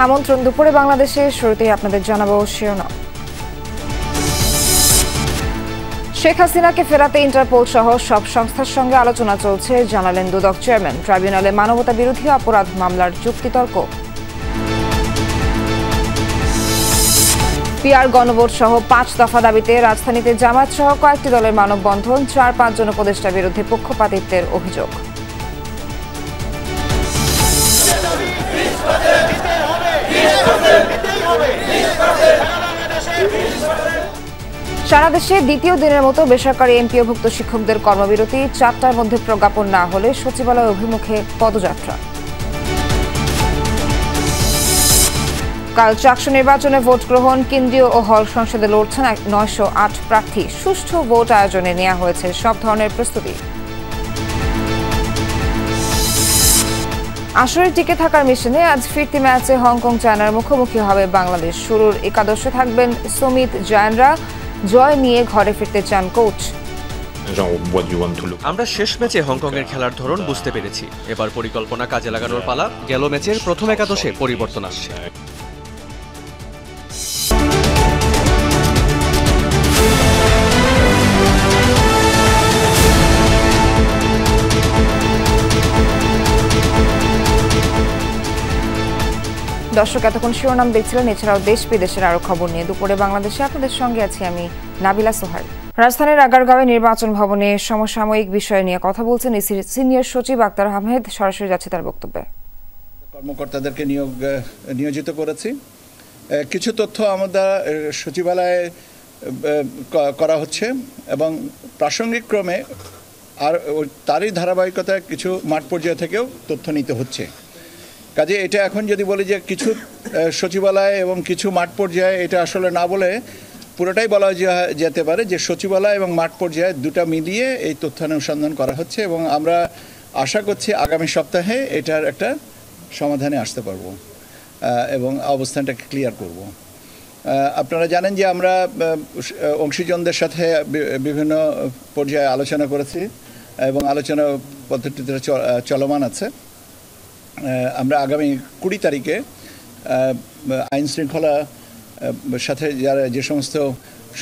আমন্ত্রণ দুপুরে বাংলাদেশে। শুরুতেই আপনাদের জানাবো শিরোনাম। শেখ হাসিনাকে ফেরাতে ইন্টারপোল সহ সব সংস্থার সঙ্গে আলোচনা চলছে, জানালেন দুদক চেয়ারম্যান। ট্রাইব্যুনালে মানবতা বিরোধী অপরাধ মামলার যুক্তিতর্ক। পিআর গণভোট সহ 5 দফা দাবিতে রাজধানীতে জামায়াত সহ কয়েকটি দলের মানববন্ধন। 4-5 জন উপদেষ্টার বিরুদ্ধে পক্ষপাতিত্বের অভিযোগ। সারা দেশে দ্বিতীয় দিনের মতো বেসরকারি এমপিওভুক্ত শিক্ষকদের কর্মবিরতি। 4টার মধ্যে প্রজ্ঞাপন না হলে সচিবালয় অভিমুখে পদযাত্রা। কাল চাকসু নির্বাচনে ভোট গ্রহণ। কেন্দ্রীয় ও হল সংসদে লড়ছেন 908 প্রার্থী। সুষ্ঠু ভোট আয়োজনে নেওয়া হয়েছে সব ধরনের প্রস্তুতি। আসরে টিকে থাকার মিশনে আজ ফিরতি ম্যাচে হংকং চায়নার মুখোমুখি হবে বাংলাদেশ। শুরুর একাদশে থাকবেন সুমিত জয়নরা। জয় নিয়ে ঘরে ফিরতে চান কোচ। আমরা শেষ ম্যাচে হংকংয়ের খেলার ধরন বুঝতে পেরেছি। এবার পরিকল্পনা কাজে লাগানোর পালা। গেল ম্যাচের প্রথম একাদশে পরিবর্তন আসছে। দর্শক, এতক্ষণ শিরোনাম দেখছিলেন। এছাড়াও দেশ বিদেশের আরো খবর নিয়ে দুপুরে বাংলাদেশে আপনাদের সঙ্গে আছি আমি নাবিলা সোহার। রাজধানীর আগারগাঁওয়ে নির্বাচন ভবনে সমসাময়িক বিষয় নিয়ে কথা বলছেন সিনিয়র সচিব আক্তার আহমেদ। সরাসরি যাচ্ছে তার বক্তব্যে। কর্মকর্তাদেরকে নিয়োজিত করেছি। কিছু তথ্য আমাদের সচিবালয়ে করা হচ্ছে এবং প্রাসঙ্গিক ক্রমে আর তারই ধারাবাহিকতায় কিছু মাঠ পর্যায় থেকেও তথ্য নিতে হচ্ছে। কাজে এটা এখন যদি বলি যে কিছু সচিবালয় এবং কিছু মাঠ পর্যায়ে, এটা আসলে না বলে পুরোটাই বলা যেতে পারে যে সচিবালয় এবং মাঠ পর্যায়ে দুটা মিলিয়ে এই তথ্যানুসন্ধান করা হচ্ছে এবং আমরা আশা করছি আগামী সপ্তাহে এটার একটা সমাধানে আসতে পারবো এবং অবস্থানটাকে ক্লিয়ার করব। আপনারা জানেন যে আমরা অংশীজনদের সাথে বিভিন্ন পর্যায়ে আলোচনা করেছি এবং আলোচনা পদ্ধতিতে চলমান আছে। আমরা আগামী 20 তারিখে আইন শৃঙ্খলা সাথে যারা যে সমস্ত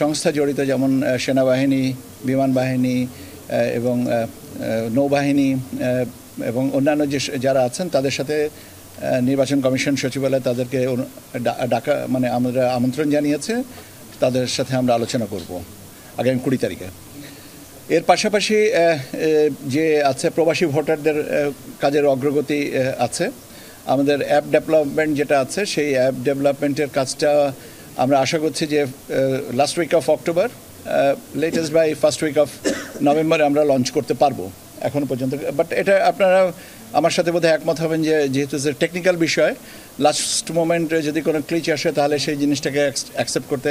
সংস্থা জড়িত, যেমন সেনাবাহিনী, বিমান বাহিনী এবং নৌবাহিনী এবং অন্যান্য যারা আছেন তাদের সাথে নির্বাচন কমিশন সচিবালয় তাদেরকে ডাকা আমরা আমন্ত্রণ জানিয়েছে। তাদের সাথে আমরা আলোচনা করব আগামী 20 তারিখে। এর পাশাপাশি যে আছে প্রবাসী ভোটারদের কাজের অগ্রগতি আছে। আমাদের অ্যাপ ডেভেলপমেন্ট যেটা আছে, সেই অ্যাপ ডেভেলপমেন্টের কাজটা আমরা আশা করছি যে last week of October, latest by first week of নভেম্বরে আমরা লঞ্চ করতে পারবো এখনও পর্যন্ত। বাট এটা আপনারা আমার সাথে বোধহয় একমত হবেন যে যেহেতু টেকনিক্যাল বিষয়, লাস্ট মোমেন্টে যদি কোনো ক্লিচ আসে তাহলে সেই জিনিসটাকে অ্যাকসেপ্ট করতে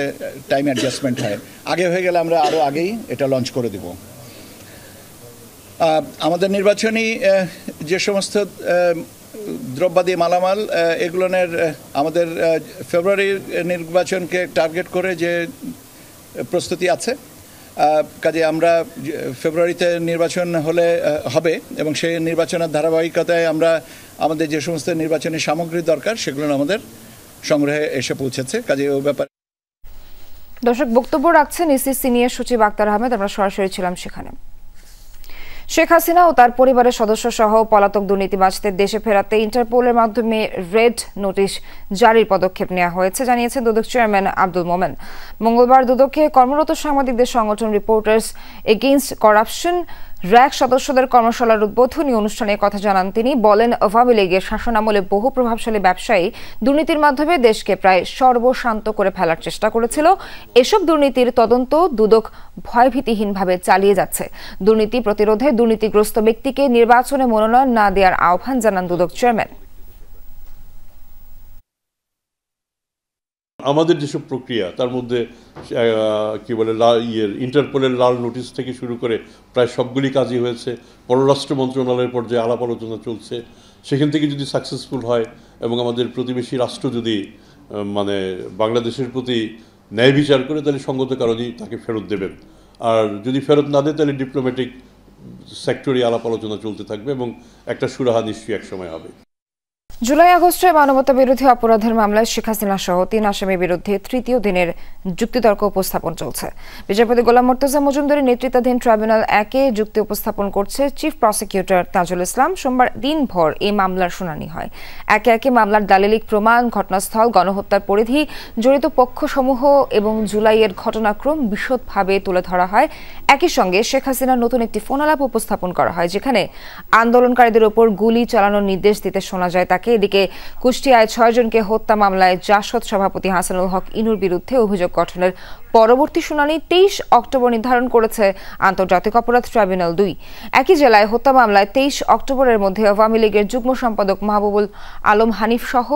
টাইম অ্যাডজাস্টমেন্ট হয়। আগে হয়ে গেলে আমরা আরও আগেই এটা লঞ্চ করে দেব। আমাদের নির্বাচনী যে সমস্ত দ্রব্যাদি মালামাল, এগুলোর আমাদের ফেব্রুয়ারির নির্বাচনকে টার্গেট করে যে প্রস্তুতি আছে। কাজে আমরা ফেব্রুয়ারিতে নির্বাচন হবে এবং সেই নির্বাচনের ধারাবাহিকতায় আমরা আমাদের যে সমস্ত নির্বাচনী সামগ্রী দরকার সেগুলো আমাদের সংগ্রহে এসে পৌঁছেছে। কাজে ওই ব্যাপারে দর্শক বক্তব্য রাখছেন সিনিয়র সচিব আক্তার আহমেদ। আমরা সরাসরি ছিলাম সেখানে। শেখ হাসিনা ও তার পরিবারের সদস্য সহ পলাতক দুর্নীতিবাজদের দেশে ফেরাতে ইন্টারপোলের মাধ্যমে রেড নোটিশ জারির পদক্ষেপ নেওয়া হয়েছে, জানিয়েছেন দুদক চেয়ারম্যান আব্দুল মোমেন। মঙ্গলবার দুদকে কর্মরত সাংবাদিকদের সংগঠন রিপোর্টার্স এগেইনস্ট করাপশন র্যাক সদস্যদের কর্মশালার উদ্বোধনী অনুষ্ঠানে কথা জানান তিনি। বলেন, আওয়ামী লীগের শাসনামলে বহু প্রভাবশালী ব্যবসায়ী দুর্নীতির মাধ্যমে দেশকে প্রায় সর্বশান্ত করে ফেলার চেষ্টা করেছিল। এসব দুর্নীতির তদন্ত দুদক ভয়ভীতিহীনভাবে চালিয়ে যাচ্ছে। দুর্নীতি প্রতিরোধে দুর্নীতিগ্রস্ত ব্যক্তিকে নির্বাচনে মনোনয়ন না দেওয়ার আহ্বান জানান দুদক চেয়ারম্যান। আমাদের যেসব প্রক্রিয়া তার মধ্যে ইন্টারপোলের লাল নোটিশ থেকে শুরু করে প্রায় সবগুলি কাজই হয়েছে। পররাষ্ট্র মন্ত্রণালয়ের পর্যায়ে আলাপ আলোচনা চলছে। সেখান থেকে যদি সাকসেসফুল হয় এবং আমাদের প্রতিবেশী রাষ্ট্র যদি বাংলাদেশের প্রতি ন্যায় বিচার করে, তাহলে সঙ্গত কারণেই তাকে ফেরত দেবেন। আর যদি ফেরত না দেয় তাহলে ডিপ্লোম্যাটিক সেক্টরে আলাপ আলোচনা চলতে থাকবে এবং একটা সুরাহা নিশ্চয়ই এক সময় হবে। জুলাই আগস্টে মানবতা বিরোধী অপরাধের মামলায় শেখ হাসিনা সহ 3 আসামির বিরুদ্ধে তৃতীয় দিনের যুক্তিতর্ক উপস্থাপন চলছে। বিচারপতি গোলাম মুর্তজা মজুমদারের নেতৃত্বাধীন ট্রাইব্যুনাল 1-এ যুক্তি উপস্থাপন করছে চিফ প্রসিকিউটর তাজুল ইসলাম। সোমবার দিনভর এই মামলার শুনানি হয়। একে একে মামলার দালিলিক প্রমাণ, ঘটনাস্থল, গণহত্যার পরিধি, জড়িত পক্ষসমূহ এবং জুলাইয়ের ঘটনাক্রম বিশদভাবে তুলে ধরা হয়। একই সঙ্গে শেখ হাসিনার নতুন একটি ফোনালাপ উপস্থাপন করা হয়, যেখানে আন্দোলনকারীদের ওপর গুলি চালানোর নির্দেশ দিতে শোনা যায় তাকে। এদিকে কুষ্টিয়ায় 6 জনকে হত্যা মামলায় জাসদ সভাপতি হাসানুল হক ইনুর বিরুদ্ধে অভিযোগ গঠনের পরবর্তী শুনানি 23 অক্টোবর নির্ধারণ করেছে আন্তর্জাতিক অপরাধ ট্রাইব্যুনাল 2। একই জেলায় হত্যা মামলায় 23 অক্টোবরের মধ্যে আওয়ামী লীগের যুগ্ম সম্পাদক মাহবুবুল আলম হানিফ সহ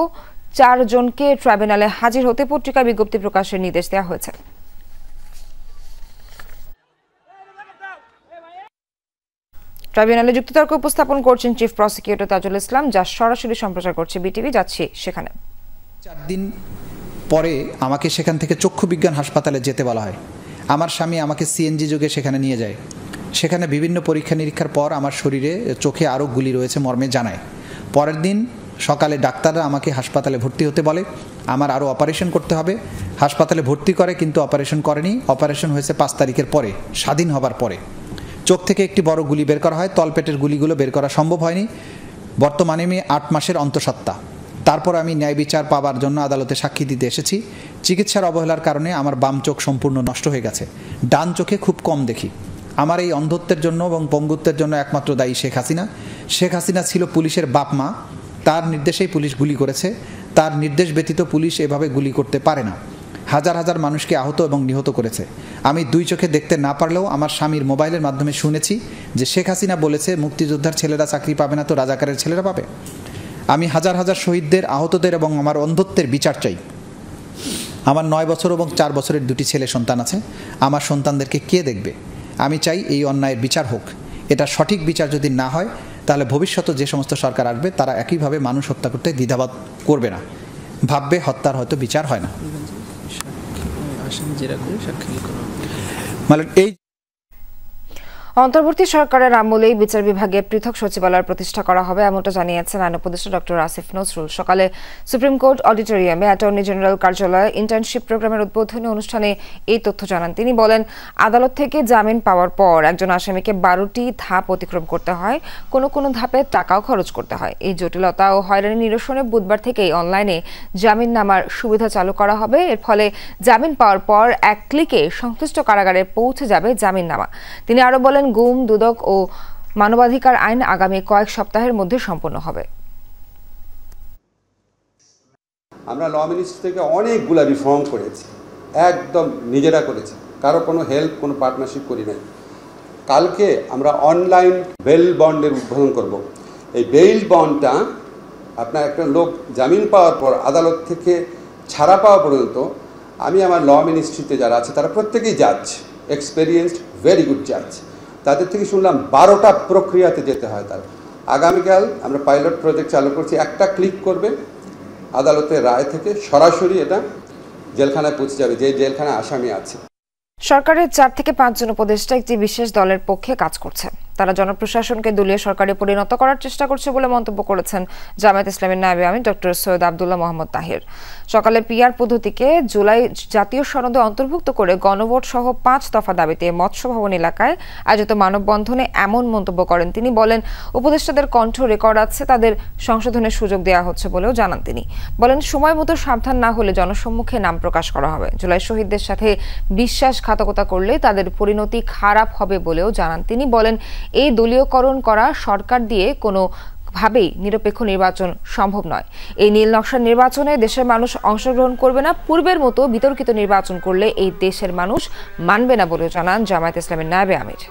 4 জনকে ট্রাইব্যুনালে হাজির হতে পত্রিকা বিজ্ঞপ্তি প্রকাশের নির্দেশ দেওয়া হয়েছে। ট্রাইব্যুনালে যুক্তিতর্ক উপস্থাপন করছেন চিফ প্রসিকিউটর তাজুল ইসলাম, যা সরাসরি সম্প্রচার করছে বিটিভি। যাচ্ছি সেখানে। 4 দিন পরে আমাকে সেখান থেকে চক্ষু বিজ্ঞান হাসপাতালে যেতে বলা হয়। আমার স্বামী আমাকে সিএনজি যোগে সেখানে নিয়ে যায়। সেখানে বিভিন্ন পরীক্ষা নিরীক্ষার পর আমার শরীরে চোখে আরও গুলি রয়েছে মর্মে জানায়। পরের দিন সকালে ডাক্তাররা আমাকে হাসপাতালে ভর্তি হতে বলে। আমার আরও অপারেশন করতে হবে। হাসপাতালে ভর্তি করে, কিন্তু অপারেশন করেনি। অপারেশন হয়েছে 5 তারিখের পরে, স্বাধীন হবার পরে। চোখ থেকে একটি বড় গুলি বের করা হয়। তলপেটের গুলিগুলো বের করা সম্ভব হয়নি। বর্তমানে আমি 8 মাসের অন্তঃসত্ত্বা। তারপর আমি ন্যায় বিচার পাবার জন্য আদালতে সাক্ষী দিতে এসেছি। চিকিৎসার অবহেলার কারণে আমার বাম চোখ সম্পূর্ণ নষ্ট হয়ে গেছে। ডান চোখে খুব কম দেখি। আমার এই অন্ধত্বের জন্য এবং পঙ্গুত্বের জন্য একমাত্র দায়ী শেখ হাসিনা। শেখ হাসিনা ছিল পুলিশের বাপ মা। তার নির্দেশেই পুলিশ গুলি করেছে। তার নির্দেশ ব্যতীত পুলিশ এভাবে গুলি করতে পারে না। হাজার হাজার মানুষকে আহত এবং নিহত করেছে। আমি 2 চোখে দেখতে না পারলেও আমার স্বামীর মোবাইলের মাধ্যমে শুনেছি যে শেখ হাসিনা বলেছে, মুক্তিযোদ্ধার ছেলেরা চাকরি পাবে না তো রাজাকারের ছেলেরা পাবে। আমি হাজার হাজার শহীদদের, আহতদের এবং আমার অন্ধত্বের বিচার চাই। আমার 9 বছর এবং 4 বছরের 2টি ছেলে সন্তান আছে। আমার সন্তানদেরকে কে দেখবে? আমি চাই এই অন্যায়ের বিচার হোক। এটা সঠিক বিচার যদি না হয়, তাহলে ভবিষ্যতে যে সমস্ত সরকার আসবে তারা একইভাবে মানুষ হত্যা করতে দ্বিধাবোধ করবে না, ভাববে হত্যার হয়তো বিচার হয় না। মানে এই অন্তর্বর্তী সরকারের আমলেই বিচার বিভাগে পৃথক সচিবালয় প্রতিষ্ঠা করা হবে, এমনটা জানিয়েছেন আইন উপদেষ্টা ডক্টর আসিফ নজরুল। সকালে সুপ্রিম কোর্ট অডিটোরিয়ামে অ্যাটর্নি জেনারেল কার্যালয়ে ইন্টার্নশিপ প্রোগ্রামের উদ্বোধনী অনুষ্ঠানে এই তথ্য জানান তিনি। বলেন, আদালত থেকে জামিন পাওয়ার পর একজন আসামিকে 12টি ধাপ অতিক্রম করতে হয়। কোনো ধাপে টাকাও খরচ করতে হয়। এই জটিলতা ও হয়রানি নিরসনে বুধবার থেকেই অনলাইনে জামিন নামার সুবিধা চালু করা হবে। এর ফলে জামিন পাওয়ার পর 1 ক্লিকে সংশ্লিষ্ট কারাগারে পৌঁছে যাবে জামিন নামা। তিনি আরো বলেন, গুম, দুদক ও মানবাধিকার আইন আগামী কয়েক সপ্তাহের মধ্যে সম্পন্ন হবে। আমরা ল মিনিস্ট্রি থেকে অনেকগুলা রিফর্ম করেছি, একদম নিজেরা করেছি, কারো কোনো হেল্প, কোনো পার্টনারশিপ করি নাই। কালকে আমরা অনলাইন বেল বন্ডের উদ্বোধন করব। এই বেল বন্ডটা আপনার একটা লোক জামিন পাওয়ার পর আদালত থেকে ছাড়া পাওয়া পর্যন্ত, আমি আমার ল মিনিস্ট্রিতে যারা আছে তারা প্রত্যেকেই জাজ, এক্সপেরিয়েন্সড, ভেরি গুড জাজ। তাদের থেকে শুনলাম 12টা প্রক্রিয়াতে যেতে হয় তার। আগামীকাল আমরা পাইলট প্রজেক্ট চালু করছি। একটা ক্লিক করবে, আদালতের রায় থেকে সরাসরি এটা জেলখানায় পৌঁছে যাবে, যে জেলখানায় আসামি আছে। সরকারের 4 থেকে 5 জন উপদেষ্টা একটি বিশেষ দলের পক্ষে কাজ করছে। তারা জনপ্রশাসনকে দলীয় সরকারে পরিণত করার চেষ্টা করছে বলে মন্তব্য করেছেন জামায়াত ইসলামীর নায়েবে আমির ডক্টর সৈয়দ আব্দুল্লাহ মোহাম্মদ তাহির। সকালে পিআর পদ্ধতিকে জুলাই জাতীয় সনদে অন্তর্ভুক্ত করে গণভোট সহ 5 দফা দাবিতে মৎস্য ভবন এলাকায় আয়োজিত মানববন্ধনে এমন মন্তব্য করেন তিনি। বলেন, উপদেষ্টাদের কণ্ঠ রেকর্ড আছে, তাদের সংশোধনের সুযোগ দেওয়া হচ্ছে বলেও জানান তিনি। বলেন, সময় মতো সাবধান না হলে জনসম্মুখে নাম প্রকাশ করা হবে। জুলাই শহীদদের সাথে বিশ্বাসঘাতকতা করলে তাদের পরিণতি খারাপ হবে বলেও জানান তিনি। বলেন, এই দলীয়করণ করা সরকার দিয়ে কোনোভাবেই নিরপেক্ষ নির্বাচন সম্ভব নয়। এই নীল নকশার নির্বাচনে দেশের মানুষ অংশগ্রহণ করবে না। পূর্বের মতো বিতর্কিত নির্বাচন করলে এই দেশের মানুষ মানবে না বলেও জানান জামায়াত ইসলামের নায়েবে আমির।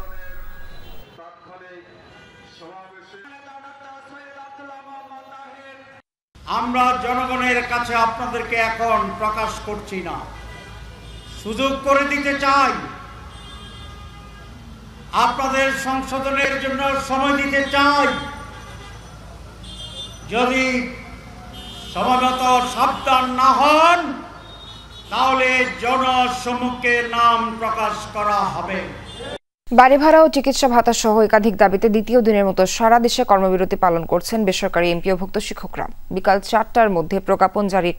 আমরা জনগণের কাছে আপনাদেরকে এখন প্রকাশ করছি না, সুযোগ করে দিতে চাই। আপনাদের সংশোধনের জন্য সময় দিতে চাই। যদি সময়মত সাবধান না হন, তাহলে জনসম্মুখে নাম প্রকাশ করা হবে। বাড়ি ভাড়া ও চিকিৎসা ভাতা সহ একাধিক দাবিতে দ্বিতীয় দিনের মতো সারা দেশে কর্মবিরতি পালন করছেন বেসরকারি এমপিওভুক্ত শিক্ষকরা। বিকাল 4টার মধ্যে প্রজ্ঞাপন জারি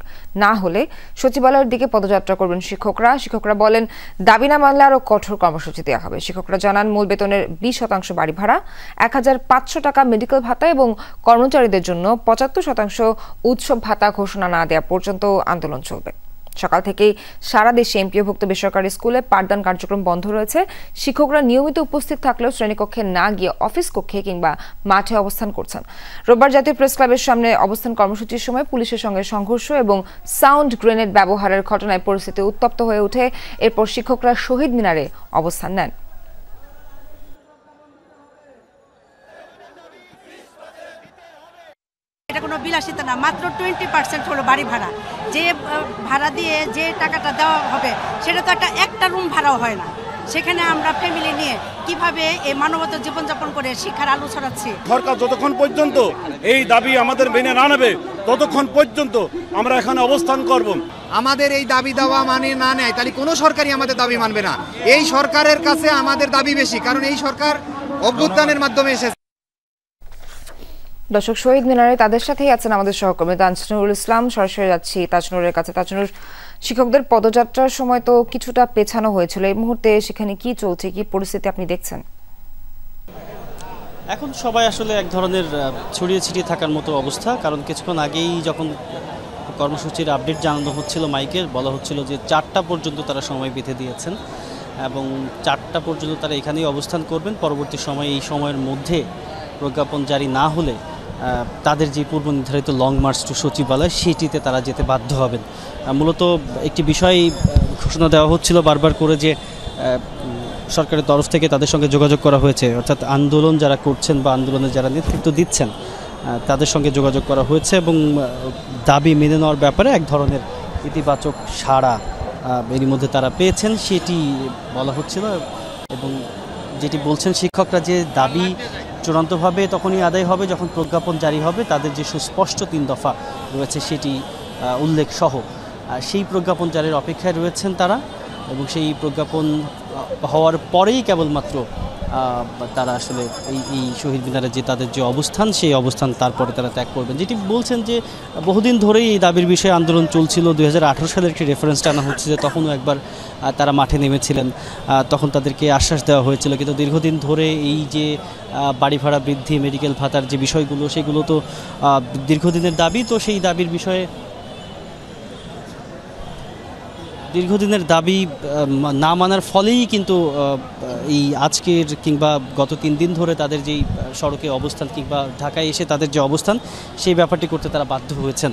না হলে সচিবালয়ের দিকে পদযাত্রা করবেন শিক্ষকরা বলেন, দাবি না মানলে আরও কঠোর কর্মসূচি দেওয়া হবে। শিক্ষকরা জানান, মূল বেতনের 20% বাড়ি ভাড়া, 1500 টাকা মেডিকেল ভাতা এবং কর্মচারীদের জন্য 75% উৎসব ভাতা ঘোষণা না দেওয়া পর্যন্ত আন্দোলন চলবে। সকাল থেকেই সারা দেশে এমপিওভুক্ত বেসরকারি স্কুলে পাঠদান কার্যক্রম বন্ধ রয়েছে। শিক্ষকরা নিয়মিত উপস্থিত থাকলেও শ্রেণীকক্ষে না গিয়ে অফিস কক্ষে কিংবা মাঠে অবস্থান করছেন। রোববার জাতীয় প্রেস ক্লাবের সামনে অবস্থান কর্মসূচির সময় পুলিশের সঙ্গে সংঘর্ষ এবং সাউন্ড গ্রেনেড ব্যবহারের ঘটনায় পরিস্থিতি উত্তপ্ত হয়ে ওঠে। এরপর শিক্ষকরা শহীদ মিনারে অবস্থান নেন। কোনো বিলাসিতা না, মাত্র 20% হলো বাড়ি ভাড়া। যে ভাড়া দিয়ে যে টাকাটা দেওয়া হবে সেটা তো একটা রুম ভাড়াও হয় না। সেখানে আমরা ফ্যামিলি নিয়ে কিভাবে এই মানবতার জীবনযাপন করে শিক্ষার আলো ছড়াচ্ছি। সরকার যতক্ষণ পর্যন্ত এই দাবি আমাদের মেনে না নেবে ততক্ষণ পর্যন্ত আমরা এখানে অবস্থান করব। আমাদের এই দাবি দেওয়া মানে না নেয় তাহলে কোনো সরকারই আমাদের দাবি মানবে না। এই সরকারের কাছে আমাদের দাবি বেশি, কারণ এই সরকার অভ্যুত্থানের মাধ্যমে এসেছে। দর্শক, শহীদ মিনারে তাদের সাথেই আছেন আমাদের সহকর্মী তাজনুরুল ইসলাম। সরাসরি যাচ্ছি তাজনুরের কাছে। তাজনুর, শিক্ষকদের পদযাত্রার সময় তো কিছুটা পেছানো হয়েছিল, এই মুহূর্তে সেখানে কি চলছে, কি পরিস্থিতি আপনি দেখছেন? এখন সবাই আসলে এক ধরনের ছড়িয়ে ছিটিয়ে থাকার মতো অবস্থা, কারণ কিছুক্ষণ আগেই যখন কর্মসূচির আপডেট জানানো হচ্ছিল মাইকে, বলা হচ্ছিল যে 4টা পর্যন্ত তারা সময় বেঁধে দিয়েছেন এবং 4টা পর্যন্ত তারা এখানেই অবস্থান করবেন। পরবর্তী সময়ে এই সময়ের মধ্যে প্রজ্ঞাপন জারি না হলে তাদের যে পূর্ব নির্ধারিত লং মার্চ টু সচিবালয় সেটিতে তারা যেতে বাধ্য হবেন। মূলত একটি বিষয় ঘোষণা দেওয়া হচ্ছিল বারবার করে যে সরকারের তরফ থেকে তাদের সঙ্গে যোগাযোগ করা হয়েছে, অর্থাৎ আন্দোলন যারা করছেন বা আন্দোলনে যারা নেতৃত্ব দিচ্ছেন তাদের সঙ্গে যোগাযোগ করা হয়েছে এবং দাবি মেনে নেওয়ার ব্যাপারে এক ধরনের ইতিবাচক সাড়া এরই মধ্যে তারা পেয়েছেন, সেটি বলা হচ্ছিল। এবং যেটি বলছেন শিক্ষকরা, যে দাবি চূড়ান্তভাবে তখনই আদায় হবে যখন প্রজ্ঞাপন জারি হবে। তাদের যে সুস্পষ্ট 3 দফা রয়েছে সেটি উল্লেখ সহ সেই প্রজ্ঞাপন জারির অপেক্ষায় রয়েছেন তারা, এবং সেই প্রজ্ঞাপন হওয়ার পরেই কেবলমাত্র তারা আসলে এই শহীদ মিনারে যে তাদের যে অবস্থান সেই অবস্থান তারপরে তারা ত্যাগ করবেন। যেটি বলছেন যে বহুদিন ধরেই এই দাবির বিষয়ে আন্দোলন চলছিল। 2018 সালের একটি রেফারেন্স টানা হচ্ছে যে তখনও একবার তারা মাঠে নেমেছিলেন, তখন তাদেরকে আশ্বাস দেওয়া হয়েছিল। কিন্তু দীর্ঘদিন ধরে এই যে বাড়ি ভাড়া বৃদ্ধি, মেডিকেল ভাতার যে বিষয়গুলো, সেগুলো তো দীর্ঘদিনের দাবি। তো সেই দাবির বিষয়ে দীর্ঘদিনের দাবি না মানার ফলেই কিন্তু এই আজকের কিংবা গত 3 দিন ধরে তাদের যেই সড়কে অবস্থান কিংবা ঢাকায় এসে তাদের যে অবস্থান সেই ব্যাপারটি করতে তারা বাধ্য হয়েছেন।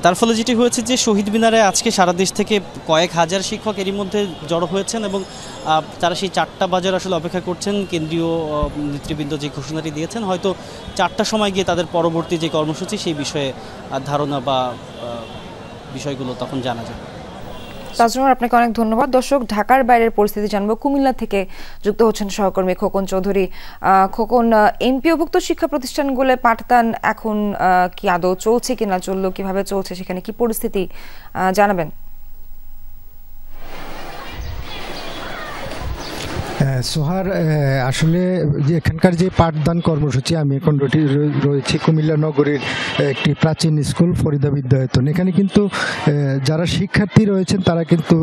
তার ফলে যেটি হয়েছে যে শহীদ মিনারে আজকে সারা দেশ থেকে কয়েক হাজার শিক্ষক এরই মধ্যে জড়ো হয়েছেন এবং তারা সেই 4টা বাজার আসলে অপেক্ষা করছেন। কেন্দ্রীয় নেতৃবৃন্দ যে ঘোষণাটি দিয়েছেন, হয়তো 4টার সময় গিয়ে তাদের পরবর্তী যে কর্মসূচি সেই বিষয়ে ধারণা বা বিষয়গুলো তখন জানা যায়। তাজনুর, আপনাকে অনেক ধন্যবাদ। দর্শক, ঢাকার বাইরের পরিস্থিতি জানবো। কুমিল্লা থেকে যুক্ত হচ্ছেন সহকর্মী খোকন চৌধুরী। খোকন, এমপিওভুক্ত শিক্ষা প্রতিষ্ঠানগুলো পাঠদান এখন কি আদৌ চলছে কিনা, চললো কিভাবে চলছে, সেখানে কি পরিস্থিতি জানাবেন? সোহার, আসলে যে এখানকার যে পাঠদান কর্মসূচি, আমি এখন রয়েছি কুমিল্লা নগরীর একটি প্রাচীন স্কুল ফরিদা বিদ্যায়তন। এখানে কিন্তু যারা শিক্ষার্থী রয়েছেন তারা কিন্তু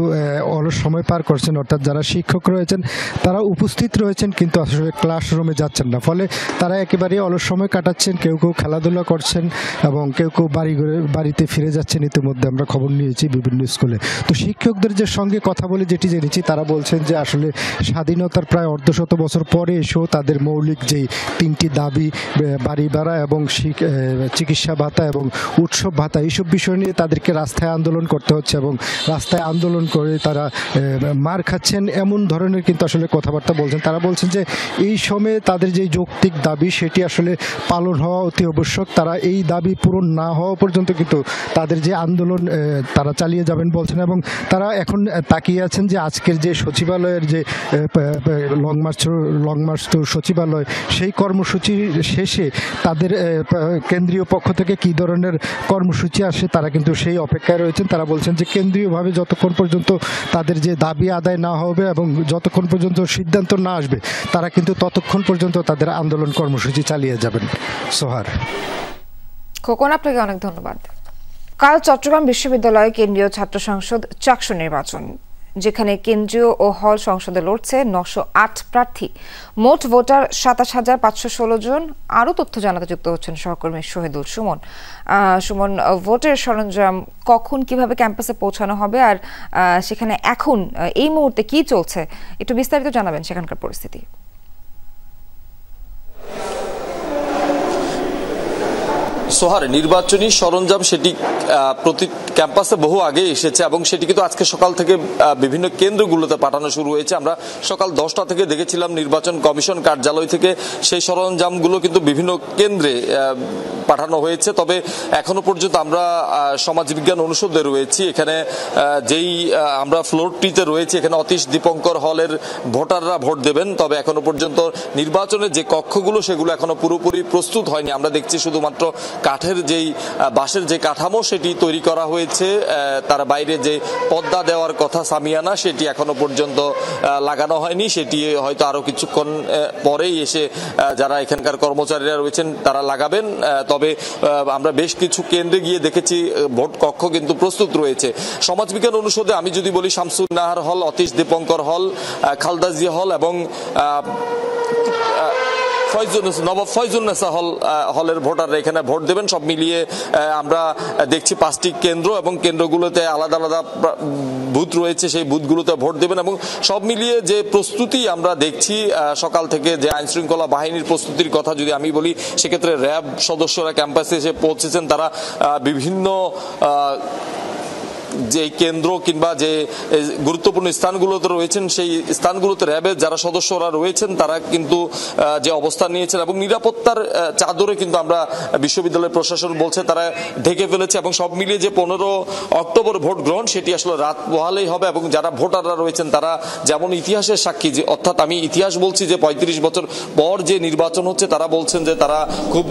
অলস সময় পার করছেন, অর্থাৎ যারা শিক্ষক রয়েছেন তারা উপস্থিত রয়েছেন কিন্তু আসলে ক্লাসরুমে যাচ্ছেন না, ফলে তারা একেবারে অলস সময় কাটাচ্ছেন। কেউ কেউ খেলাধুলা করছেন এবং কেউ কেউ বাড়িতে ফিরে যাচ্ছেন। ইতিমধ্যে আমরা খবর নিয়েছি বিভিন্ন স্কুলে। তো শিক্ষকদের যে সঙ্গে কথা বলে যেটি জেনেছি, তারা বলছেন যে আসলে স্বাধীনতার প্রায় অর্ধশত বছর পরে এসেও তাদের মৌলিক যেই 3টি দাবি, বাড়ি ভাড়া এবং চিকিৎসা ভাতা এবং উৎসব ভাতা, এইসব বিষয় নিয়ে তাদেরকে রাস্তায় আন্দোলন করতে হচ্ছে এবং রাস্তায় আন্দোলন করে তারা মার খাচ্ছেন, এমন ধরনের কিন্তু আসলে কথাবার্তা বলছেন। তারা বলছেন যে এই সময়ে তাদের যে যৌক্তিক দাবি সেটি আসলে পালন হওয়া অতি আবশ্যক। তারা এই দাবি পূরণ না হওয়া পর্যন্ত কিন্তু তাদের যে আন্দোলন তারা চালিয়ে যাবেন বলছেন এবং তারা এখন তাকিয়ে আছেন যে আজকের যে সচিবালয়ের যে লং মার্চ টু সচিবালয়, সেই কর্মসূচি শেষে তাদের কেন্দ্রীয় পক্ষ থেকে কী ধরনের কর্মসূচি আসে তারা কিন্তু সেই অপেক্ষায় রয়েছেন। তারা বলছেন যে কেন্দ্রীয়ভাবে যতক্ষণ পর্যন্ত তাদের যে দাবি আদায় না হবে এবং যতক্ষণ পর্যন্ত সিদ্ধান্ত না আসবে তারা কিন্তু ততক্ষণ পর্যন্ত তাদের আন্দোলন কর্মসূচি চালিয়ে যাবেন। সোহার, খোকন, আপনাকে অনেক ধন্যবাদ। কাল চট্টগ্রাম বিশ্ববিদ্যালয় কেন্দ্রীয় ছাত্র সংসদ চাকসু নির্বাচন, যেখানে কেন্দ্রীয় ও হল সংসদে লড়ছে 908 প্রার্থী, মোট ভোটার 27,516 জন। আরও তথ্য জানাতে যুক্ত হচ্ছেন সহকর্মী শহীদুল সুমন। সুমন, ভোটের সরঞ্জাম কখন কিভাবে ক্যাম্পাসে পৌঁছানো হবে, আর সেখানে এখন এই মুহূর্তে কি চলছে, একটু বিস্তারিত জানাবেন সেখানকার পরিস্থিতি। সোহার, নির্বাচনী সরঞ্জাম সেটি প্রতি ক্যাম্পাসে বহু আগে এসেছে এবং সেটি কিন্তু আজকে সকাল থেকে বিভিন্ন কেন্দ্রগুলোতে পাঠানো শুরু হয়েছে। আমরা সকাল 10টা থেকে দেখেছিলাম নির্বাচন কমিশন কার্যালয় থেকে সেই সরঞ্জামগুলো কিন্তু বিভিন্ন কেন্দ্রে পাঠানো হয়েছে। তবে এখনো পর্যন্ত আমরা সমাজবিজ্ঞান অনুষদে রয়েছি, এখানে যেই আমরা ফ্লোরটিতে রয়েছি, এখানে অতীশ দীপঙ্কর হলের ভোটাররা ভোট দেবেন। তবে এখনো পর্যন্ত নির্বাচনের যে কক্ষগুলো সেগুলো এখনো পুরোপুরি প্রস্তুত হয়নি। আমরা দেখছি শুধুমাত্র কাঠের যেই বাঁশের যে কাঠামো সেটি তৈরি করা হয়েছে, তার বাইরে যে পর্দা দেওয়ার কথা সামিয়ানা সেটি এখনো পর্যন্ত লাগানো হয়নি। সেটি হয়তো আরো কিছুক্ষণ পরেই এসে যারা এখানকার কর্মচারীরা রয়েছেন তারা লাগাবেন। তবে আমরা বেশ কিছু কেন্দ্রে গিয়ে দেখেছি ভোট কক্ষ কিন্তু প্রস্তুত রয়েছে। সমাজবিজ্ঞান অনুষদে আমি যদি বলি, শামসুন নাহার হল, অতীশ দীপঙ্কর হল, খালদা জিয়া হল এবং নবাব ফয়জুন্নেসা হলের ভোটাররা এখানে ভোট দেবেন। সব মিলিয়ে আমরা দেখছি 5টি কেন্দ্র এবং কেন্দ্রগুলোতে আলাদা আলাদা বুথ রয়েছে, সেই বুথগুলোতে ভোট দেবেন। এবং সব মিলিয়ে যে প্রস্তুতি আমরা দেখছি সকাল থেকে, যে আইন শৃঙ্খলা বাহিনীর প্রস্তুতির কথা যদি আমি বলি, সেক্ষেত্রে র্যাব সদস্যরা ক্যাম্পাসে এসে পৌঁছেছেন। তারা বিভিন্ন যে কেন্দ্র কিংবা যে গুরুত্বপূর্ণ স্থানগুলোতে রয়েছেন সেই স্থানগুলোতে র্যাবের যারা সদস্যরা রয়েছেন তারা কিন্তু যে অবস্থান নিয়েছেন এবং নিরাপত্তার চাদরে কিন্তু আমরা বিশ্ববিদ্যালয়ের প্রশাসন বলছে তারা ঢেকে ফেলেছে। এবং সব মিলিয়ে যে 15 অক্টোবর ভোট গ্রহণ সেটি আসলে রাত পোহালেই হবে। এবং যারা ভোটাররা রয়েছেন তারা যেমন ইতিহাসের সাক্ষী, যে অর্থাৎ আমি ইতিহাস বলছি যে 35 বছর পর যে নির্বাচন হচ্ছে, তারা বলছেন যে তারা খুব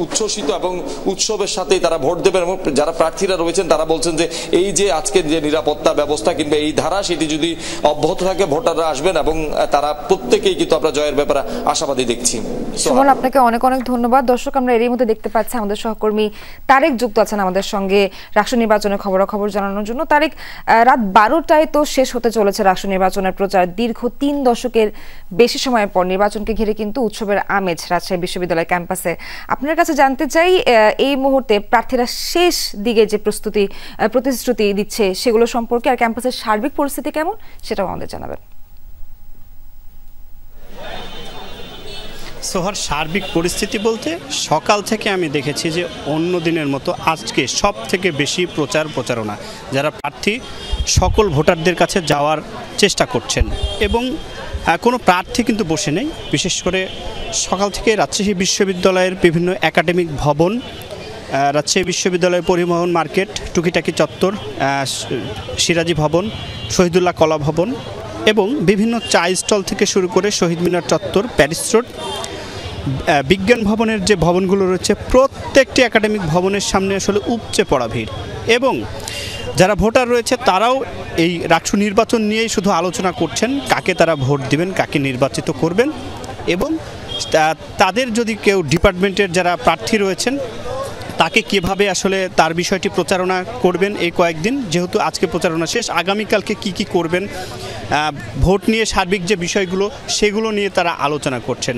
উচ্ছ্বসিত এবং উৎসবের সাথেই তারা ভোট দেবেন। এবং যারা প্রার্থীরা রয়েছেন তারা বলছেন যে এই যে আজকের যে নিরাপত্তা ব্যবস্থা কিংবা এই ধারা সেটি যদি অব্যাহত থাকে ভোটাররা আসবেন এবং তারা প্রত্যেকেই কিন্তু আমরা জয়ের ব্যাপারে আশাবাদী দেখছি। সুমন, আপনাকে অনেক অনেক ধন্যবাদ। দর্শক, আমরা এরই মধ্যে দেখতে পাচ্ছি আমাদের সহকর্মী তারেক যুক্ত আছেন আমাদের সঙ্গে রাষ্ট্র নির্বাচনের খবরাখবর জানানোর জন্য। তারেক, রাত 12টায় তো শেষ হতে চলেছে রাষ্ট্র নির্বাচনের প্রচার। দীর্ঘ 3 দশকের বেশি সময় পর নির্বাচনকে ঘিরে কিন্তু উৎসবের আমেজ রাজশাহী বিশ্ববিদ্যালয় ক্যাম্পাসে। আপনার কাছে জানতে চাই, এই মুহূর্তে প্রার্থীরা শেষ দিকে যে প্রতিশ্রুতি দিচ্ছে সেগুলো সম্পর্কে, আর ক্যাম্পাসের সার্বিক পরিস্থিতি কেমন সেটাও আমাদের জানাবেন। সোহার, সার্বিক পরিস্থিতি বলতে সকাল থেকে আমি দেখেছি যে অন্য দিনের মতো আজকে সব থেকে বেশি প্রচারণা যারা প্রার্থী সকল ভোটারদের কাছে যাওয়ার চেষ্টা করছেন এবং কোনো প্রার্থী কিন্তু বসে নেই। বিশেষ করে সকাল থেকে রাজশাহী বিশ্ববিদ্যালয়ের বিভিন্ন একাডেমিক ভবন, রাজশাহী বিশ্ববিদ্যালয় পরিবহন মার্কেট, টুকিটাকি চত্বর, সিরাজি ভবন, শহীদুল্লাহ কলা ভবন এবং বিভিন্ন চা স্টল থেকে শুরু করে শহীদ মিনার চত্বর, প্যারিস রোড, বিজ্ঞান ভবনের যে ভবনগুলো রয়েছে প্রত্যেকটি একাডেমিক ভবনের সামনে আসলে উপচে পড়া ভিড়। এবং যারা ভোটার রয়েছে তারাও এই রাষ্ট্র নির্বাচন নিয়েই শুধু আলোচনা করছেন, কাকে তারা ভোট দিবেন, কাকে নির্বাচিত করবেন এবং তাদের যদি কেউ ডিপার্টমেন্টের যারা প্রার্থী রয়েছেন তাকে কিভাবে আসলে তার বিষয়টি প্রচারণা করবেন এই কয়েকদিন, যেহেতু আজকে প্রচারণা শেষ, আগামীকালকে কি করবেন, ভোট নিয়ে সার্বিক যে বিষয়গুলো সেগুলো নিয়ে তারা আলোচনা করছেন।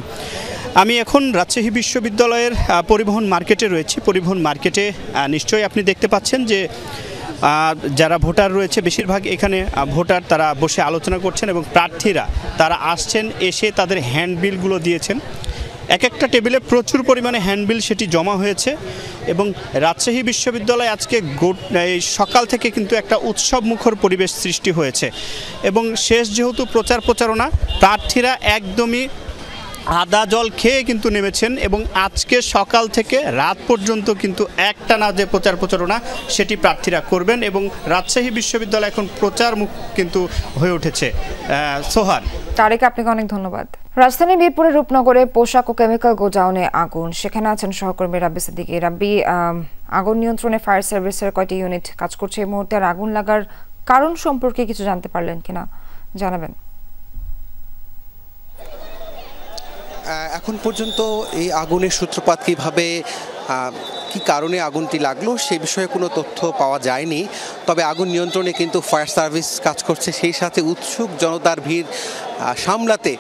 আমি এখন রাজশাহী বিশ্ববিদ্যালয়ের পরিবহন মার্কেটে রয়েছি। পরিবহন মার্কেটে নিশ্চয়ই আপনি দেখতে পাচ্ছেন যে যারা ভোটার রয়েছে বেশিরভাগ এখানে ভোটার তারা বসে আলোচনা করছেন এবং প্রার্থীরা তারা আসছেন, এসে তাদের হ্যান্ডবিলগুলো দিয়েছেন। এক একটা টেবিলে প্রচুর পরিমাণে হ্যান্ডবিল সেটি জমা হয়েছে এবং রাজশাহী বিশ্ববিদ্যালয় আজকে এই সকাল থেকে কিন্তু একটা উৎসব মুখর পরিবেশ সৃষ্টি হয়েছে এবং শেষ যেহেতু প্রচারণা, প্রার্থীরা একদমই আদা জল খেয়ে কিন্তু নেমেছেন এবং আজকে সকাল থেকে রাত পর্যন্ত কিন্তু একটানা যে প্রচারণা সেটি প্রার্থীরা করবেন এবং রাজশাহী বিশ্ববিদ্যালয় এখন প্রচারমুখ কিন্তু হয়ে উঠেছে। সোহার, তারেক, আপনাকে অনেক ধন্যবাদ। রাজধানী মিরপুরের রূপনগরে পোশাক ও কেমিক্যাল গোডাউনে আগুন, সেখানে আছেন সহকর্মী রাব্বি সিদ্দিকী। রাব্বি, আগুন নিয়ন্ত্রণে ফায়ার সার্ভিসের কয়টি ইউনিট কাজ করছে এই মুহূর্তে, আর আগুন লাগার কারণ সম্পর্কে কিছু জানতে পারলেন কিনা জানাবেন। এখন পর্যন্ত এই আগুনের সূত্রপাত কিভাবে, কি কারণে আগুনটি লাগলো সেই বিষয়ে কোনো তথ্য পাওয়া যায়নি। তবে আগুন নিয়ন্ত্রণে কিন্তু ফায়ার সার্ভিস কাজ করছে, সেই সাথে উৎসুক জনতার ভিড় সামলাতে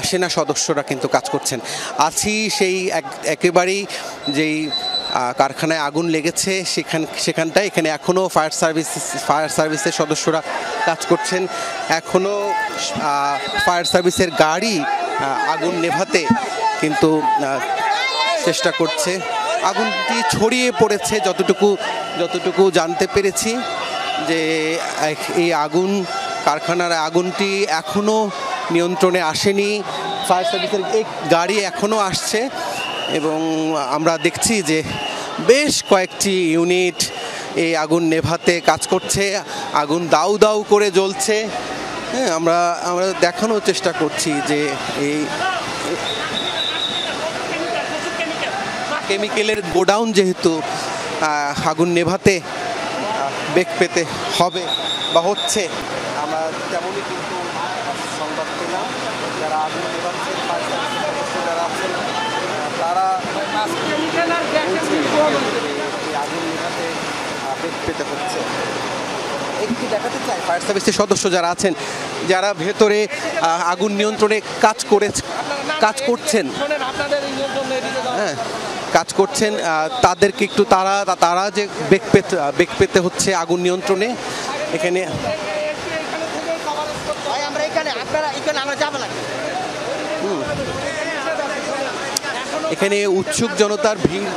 সেনা সদস্যরা কিন্তু কাজ করছেন। আছি সেই একেবারেই যেই কারখানায় আগুন লেগেছে সেখানটায়। এখানে এখনও ফায়ার সার্ভিসের সদস্যরা কাজ করছেন, এখনও ফায়ার সার্ভিসের গাড়ি আগুন নেভাতে কিন্তু চেষ্টা করছে। আগুনটি ছড়িয়ে পড়েছে যতটুকু জানতে পেরেছি, যে এই কারখানার আগুনটি এখনও নিয়ন্ত্রণে আসেনি। ফায়ার সার্ভিসের এই গাড়ি এখনও আসছে এবং আমরা দেখছি যে বেশ কয়েকটি ইউনিট এই আগুন নেভাতে কাজ করছে। আগুন দাউ দাউ করে জ্বলছে। হ্যাঁ, আমরা দেখানোর চেষ্টা করছি যে এই কেমিক্যালের গোডাউন যেহেতু আগুন নেভাতে বেগ পেতে হবে বা হচ্ছে, আমরা তেমনই কিন্তু সংবাদ পেলাম। যারা আগুন নেভাচ্ছে যারা আছেন তারা আগুন নেভাতে বেগ পেতে হচ্ছে। একটি দেখাতে চাই ফায়ার সার্ভিসের সদস্য যারা আছেন, যারা ভেতরে আগুন নিয়ন্ত্রণে কাজ করছেন, হ্যাঁ কাজ করছেন, তাদেরকে একটু তারা যে বেগ পেতে হচ্ছে আগুন নিয়ন্ত্রণে। এখানে উৎসুক জনতার ভিড়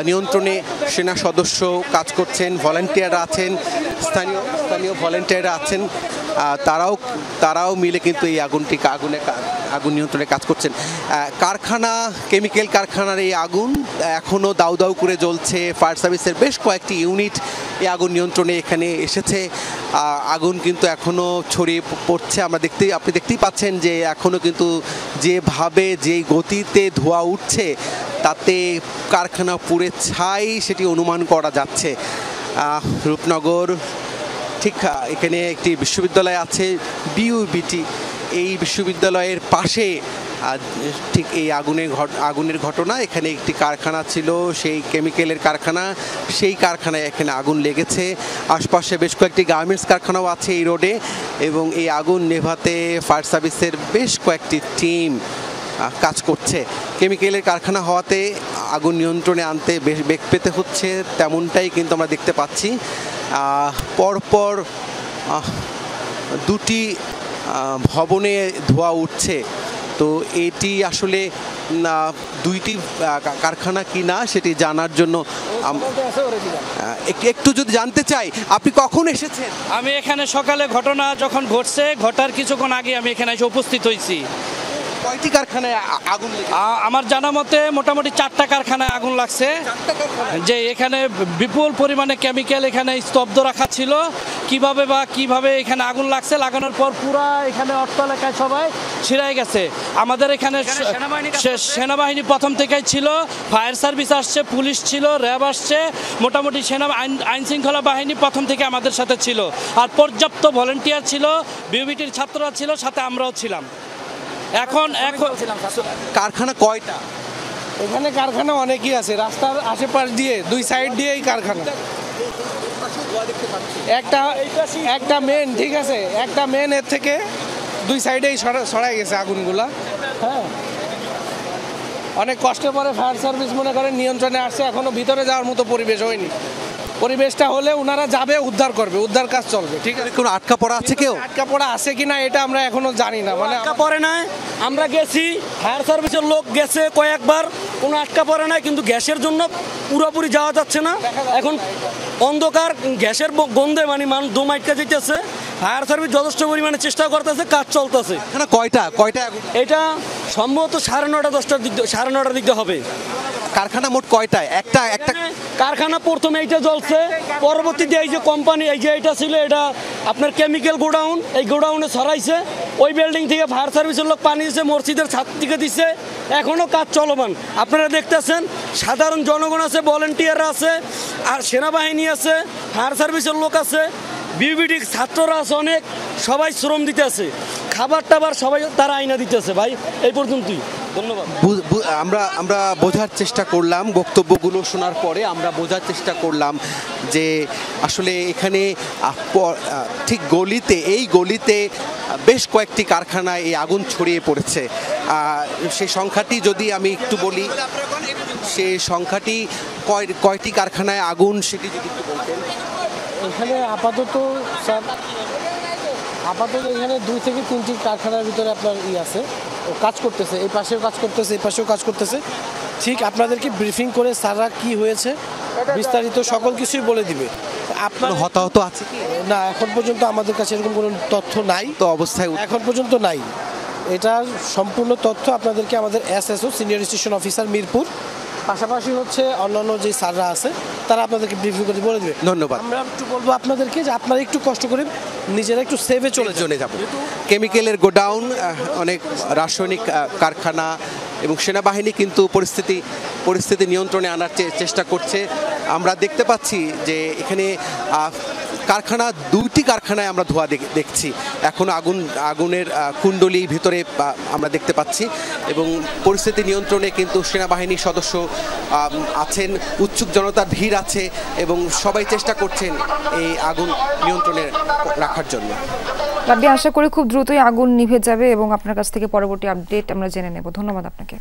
নিয়ন্ত্রণে সেনা সদস্য কাজ করছেন, ভলান্টিয়াররা আছেন, স্থানীয় ভলান্টিয়াররা আছেন, তারাও মিলে কিন্তু এই আগুন নিয়ন্ত্রণে কাজ করছেন। কেমিক্যাল কারখানার এই আগুন এখনও দাউ দাউ করে জ্বলছে। ফায়ার সার্ভিসের বেশ কয়েকটি ইউনিট এই আগুন নিয়ন্ত্রণে এখানে এসেছে। আগুন কিন্তু এখনও ছড়িয়ে পড়ছে। আপনি দেখতেই পাচ্ছেন যে এখনও কিন্তু যেই গতিতে ধোঁয়া উঠছে তাতে কারখানা পুড়ে ছাই সেটি অনুমান করা যাচ্ছে। রূপনগর, ঠিক এখানে একটি বিশ্ববিদ্যালয় আছে বিউবিটি, এই বিশ্ববিদ্যালয়ের পাশে ঠিক এই আগুনের ঘটনা। এখানে একটি কারখানা ছিল, সেই কেমিক্যালের কারখানা, সেই কারখানায় এখানে আগুন লেগেছে। আশপাশে বেশ কয়েকটি গার্মেন্টস কারখানাও আছে এই রোডে এবং এই আগুন নেভাতে ফায়ার সার্ভিসের বেশ কয়েকটি টিম কাজ করছে। কেমিক্যালের কারখানা হওয়াতে আগুন নিয়ন্ত্রণে আনতে বেগ পেতে হচ্ছে, তেমনটাই কিন্তু আমরা দেখতে পাচ্ছি। পরপর দুটি ভবনে ধোঁয়া উঠছে। তো এটি আসলে দুইটি কারখানা কিনা সেটি জানার জন্য একটু যদি জানতে চাই, আপনি কখন এসেছেন? আমি এখানে সকালে ঘটনা যখন ঘটার কিছুক্ষণ আগে আমি এখানে এসে উপস্থিত হয়েছি। কয়টি কারখানায় আগুন? আমার জানা মতে মোটামুটি 4টা কারখানায় আগুন লাগছে। যে এখানে বিপুল পরিমাণে কেমিক্যাল এখানে স্তব্ধ রাখা ছিল। কিভাবে এখানে আগুন লাগছে, লাগানোর পর পুরা এখানে অর্থ এলাকায় সবাই ছিড়াই গেছে। আমাদের এখানে সেনাবাহিনী প্রথম থেকেই ছিল, ফায়ার সার্ভিস আসছে, পুলিশ ছিল, র্যাব আসছে, মোটামুটি আইন শৃঙ্খলা বাহিনী প্রথম থেকে আমাদের সাথে ছিল। আর পর্যাপ্ত ভলেন্টিয়ার ছিল, বিউবিটির ছাত্ররা ছিল, সাথে আমরাও ছিলাম। এখন কারখানা কয়টা? এখানে কারখানা অনেকই আছে, রাস্তার আশেপাশ দিয়ে 2 সাইড দিয়ে এই কারখানা। একটা মেন, ঠিক আছে, একটা মেন, এর থেকে 2 সাইডেই ছড়াই গেছে আগুনগুলা। হ্যাঁ, অনেক কষ্টের পরে ফায়ার সার্ভিস মনে করেন নিয়ন্ত্রণে আসছে। এখনো ভিতরে যাওয়ার মতো পরিবেশ হয়নি। পরিবেশটা হলে ওনারা যাবে, উদ্ধার করবে, উদ্ধার কাজ চলবে। ঠিক আছে, কোনো আটকা পড়া আছে? কেউ আটকা পড়া আছে কিনা এটা আমরা এখনো জানি না। মানে আটকা পড়ে নাই, আমরা গেছি, ফায়ার সার্ভিসের লোক গেছে কয়েকবার, কোনো আটকা পড়ে নাই। কিন্তু গ্যাসের জন্য পুরোপুরি যাওয়া যাচ্ছে না। এখন অন্ধকার, গ্যাসের গন্ধে মানে মানুষ দম আটকা যেতেছে। ফায়ার সার্ভিস যথেষ্ট পরিমাণে চেষ্টা করতেছে, কাজ চলতেছে। কয়টা এটা সম্ভবত 9:30 10টার দিক 9:30টার দিক হবে। কারখানা মোট কয়টা? একটা কারখানা প্রথমে এইটা জ্বলছে, পরবর্তীতে এই যে কোম্পানি এই যে এটা ছিল, এটা আপনার কেমিক্যাল গোডাউন, এই গোডাউনে ছড়াইছে। ওই বিল্ডিং থেকে ফায়ার সার্ভিসের লোক পানি দিচ্ছে, মসজিদের ছাদ থেকে দিচ্ছে, এখনও কাজ চলমান। আপনারা দেখতেছেন সাধারণ জনগণ আছে, ভলেন্টিয়াররা আছে, আর সেনাবাহিনী আছে, ফায়ার সার্ভিসের লোক আছে, বিবিডি ছাত্ররা আছে অনেক, সবাই শ্রম দিতে আছে, খাবার টাবার সবাই তারা আইনা দিতেছে। ভাই এই পর্যন্তই, ধন্যবাদ। আমরা বোঝার চেষ্টা করলাম, বক্তব্যগুলো শোনার পরে আমরা বোঝার চেষ্টা করলাম যে আসলে এখানে ঠিক এই গলিতে বেশ কয়েকটি কারখানায় এই আগুন ছড়িয়ে পড়েছে। সেই সংখ্যাটি যদি আমি একটু বলি, সেই সংখ্যাটি কয়টি কারখানায় আগুন সেটি যদি একটু বলতেন। এখানে আপাতত এখানে 2 থেকে 3টি কারখানার ভিতরে আপনার আছে, ও কাজ করতেছে, এই পাশেও কাজ করতেছে, এই পাশেও কাজ করতেছে। ঠিক আপনাদেরকে ব্রিফিং করে স্যাররা কি হয়েছে বিস্তারিত সকল কিছুই বলে দিবে। আপনার হতাহত আছে কি না, এখন পর্যন্ত আমাদের কাছে এরকম কোনো তথ্য নাই, তো অবস্থায় এখন পর্যন্ত নাই। এটার সম্পূর্ণ তথ্য আপনাদেরকে আমাদের SSO senior station officer Mirpur, পাশাপাশি হচ্ছে অন্যান্য যে স্যাররা আছে তারা আপনাদেরকে ব্রিফিং করে বলে দেবে। ধন্যবাদ। আমরা একটু বলবো আপনাদেরকে যে আপনারা একটু কষ্ট করে নিজেরা একটু সেভে চলে যাব। কেমিক্যালের গোডাউন, অনেক রাসায়নিক কারখানা এবং সেনাবাহিনী কিন্তু পরিস্থিতি নিয়ন্ত্রণে আনার চেষ্টা করছে। আমরা দেখতে পাচ্ছি যে এখানে কারখানা 2টি কারখানায় আমরা ধোঁয়া দেখছি, এখন আগুনের কুণ্ডলী ভিতরে আমরা দেখতে পাচ্ছি এবং পরিস্থিতি নিয়ন্ত্রণে কিন্তু সেনাবাহিনীর সদস্য আছেন, উৎসুক জনতার ভিড় আছে এবং সবাই চেষ্টা করছেন এই আগুন নিয়ন্ত্রণে রাখার জন্য। রাব্বি, আশা করি খুব দ্রুতই আগুন নিভে যাবে এবং আপনার কাছ থেকে পরবর্তী আপডেট আমরা জেনে নেব। ধন্যবাদ আপনাকে।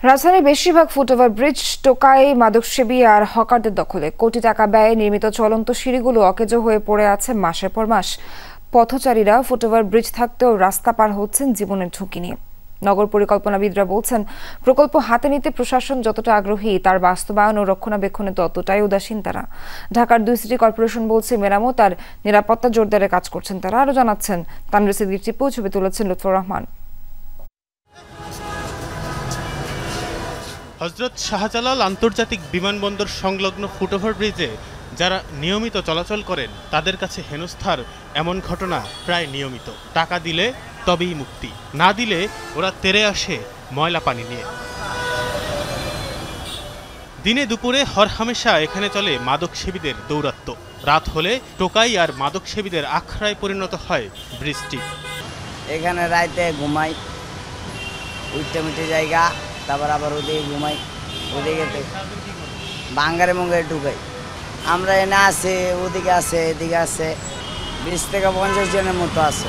রাজধানীর বেশিরভাগ ফুটওভার ব্রিজ টোকাই মাদকসেবী আর হকারদের দখলে। কোটি টাকা ব্যয়ে নির্মিত চলন্ত সিঁড়িগুলো অকেজো হয়ে পড়ে আছে মাসের পর মাস। পথচারীরা ফুটওভার ব্রিজ থাকতেও রাস্তা পার হচ্ছেন জীবনের ঝুঁকি নিয়ে। নগর পরিকল্পনাবিদরা বলছেন, প্রকল্প হাতে নিতে প্রশাসন যতটা আগ্রহী, তার বাস্তবায়ন ও রক্ষণাবেক্ষণে ততটাই উদাসীন তারা। ঢাকার 2 সিটি কর্পোরেশন বলছে মেরামত আর নিরাপত্তা জোরদারে কাজ করছেন তারা। আরও জানাচ্ছেন তানভীর সিদ্দিক টিপু, ছবি তুলেছেন লুৎফর রহমান। হযরত শাহজালাল আন্তর্জাতিক বিমানবন্দর সংলগ্ন ফুটওভার ব্রিজে যারা নিয়মিত চলাচল করেন তাদের কাছে হেনস্থার এমন ঘটনা প্রায় নিয়মিত। টাকা দিলে তবেই মুক্তি, না দিলে ওরা তেরে আসে ময়লা পানি নিয়ে। দিনে দুপুরে হরহামেশা এখানে চলে মাদকসেবীদের দৌরাত্ম্য। রাত হলে টোকাই আর মাদকসেবীদের আখড়ায় পরিণত হয় ব্রিজটি। এখানে রাতে ঘুমাই, উঠতে মিটে জায়গা, তারপর আবার ওদিকে ঘুমাই, ওদিকে বাঙ্গারে মঙ্গারে ঢুকাই। আমরা এনে আছে, ওদিকে আছে, এদিকে আছে, 20 থেকে 50 জনের মতো আছে।